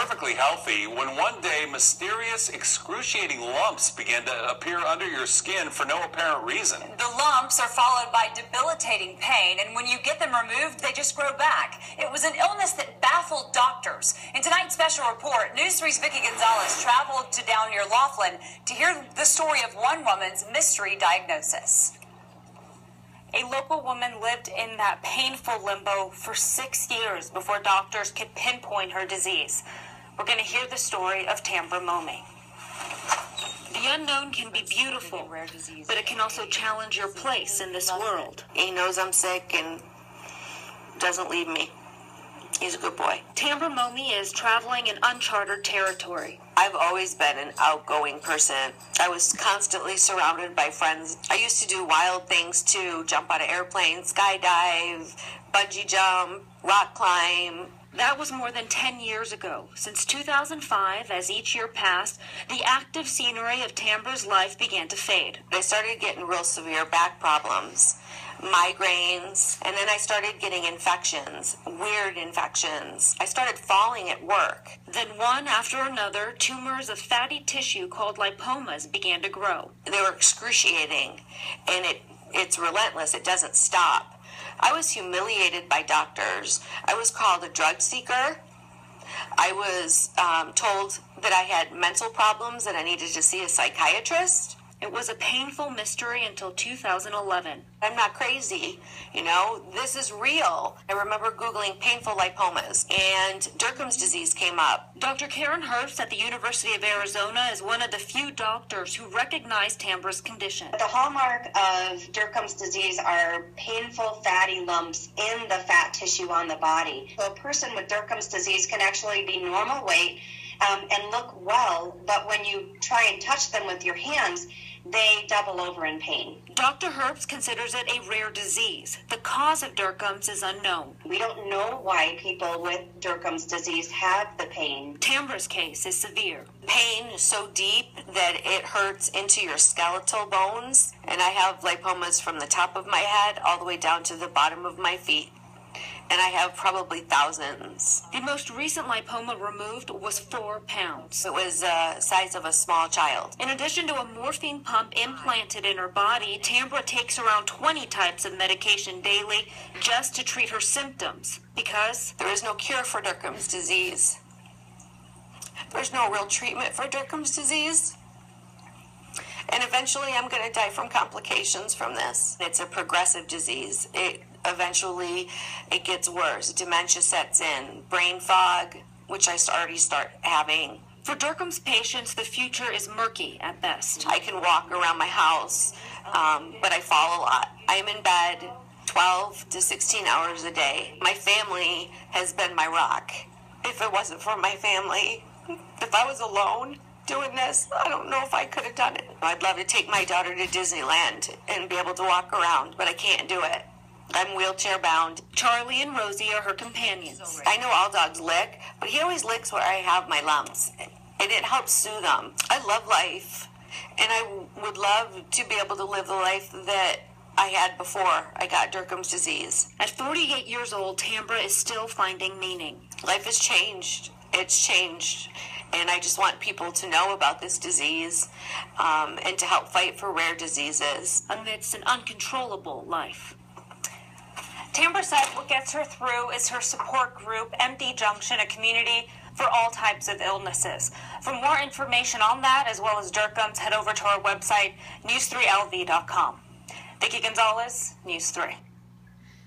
perfectly healthy when one day mysterious, excruciating lumps began to appear under your skin for no apparent reason. The lumps are followed by debilitating pain, and when you get them removed, they just grow back. It was an illness that baffled doctors. In tonight's special report, News 3's Vicki Gonzalez traveled to down near Laughlin to hear the story of one woman's mystery diagnosis. A local woman lived in that painful limbo for 6 years before doctors could pinpoint her disease. We're going to hear the story of Tambra Momi. The unknown can be beautiful, but it can also challenge your place in this world. He knows I'm sick and doesn't leave me. He's a good boy. Tambra Momi is traveling in uncharted territory. I've always been an outgoing person. I was constantly surrounded by friends. I used to do wild things too, jump out of airplanes, skydive, bungee jump, rock climb. That was more than 10 years ago. Since 2005, as each year passed, the active scenery of Tambra's life began to fade. I started getting real severe back problems, migraines, and then I started getting infections, weird infections. I started falling at work. Then one after another, tumors of fatty tissue called lipomas began to grow. They were excruciating, and it's relentless. It doesn't stop. I was humiliated by doctors. I was called a drug seeker. I was told that I had mental problems and I needed to see a psychiatrist. It was a painful mystery until 2011. I'm not crazy, this is real. I remember Googling painful lipomas, and Derkham's disease came up. Dr. Karen Herbst at the University of Arizona is one of the few doctors who recognize Tambra's condition. The hallmark of Derkham's disease are painful fatty lumps in the fat tissue on the body. So a person with Derkham's disease can actually be normal weight and look well, but when you try and touch them with your hands, they double over in pain. Dr. Herbst considers it a rare disease. The cause of Derkham's is unknown. We don't know why people with Derkham's disease have the pain. Tambra's case is severe. Pain so deep that it hurts into your skeletal bones, and I have lipomas from the top of my head all the way down to the bottom of my feet. And I have probably thousands. The most recent lipoma removed was 4 pounds. It was the size of a small child. In addition to a morphine pump implanted in her body, Tambra takes around 20 types of medication daily just to treat her symptoms because there is no cure for Derkham's disease. There's no real treatment for Derkham's disease. And eventually I'm going to die from complications from this. It's a progressive disease. Eventually it gets worse. Dementia sets in, brain fog, which I already start having. For Derkham's patients, the future is murky at best. I can walk around my house, but I fall a lot. I'm in bed 12 to 16 hours a day. My family has been my rock. If it wasn't for my family, if I was alone doing this, I don't know if I could have done it. I'd love to take my daughter to Disneyland and be able to walk around, but I can't do it. I'm wheelchair bound. Charlie and Rosie are her companions. I know all dogs lick, but he always licks where I have my lumps, and it helps soothe them. I love life, and I would love to be able to live the life that I had before I got Derkham's disease. At 48 years old, Tambra is still finding meaning. Life has changed. It's changed. And I just want people to know about this disease and to help fight for rare diseases. Amidst an uncontrollable life. Tambra said what gets her through is her support group, Empty Junction, a community for all types of illnesses. For more information on that, as well as Derkham's, head over to our website, news3lv.com. Vicki Gonzalez, News 3.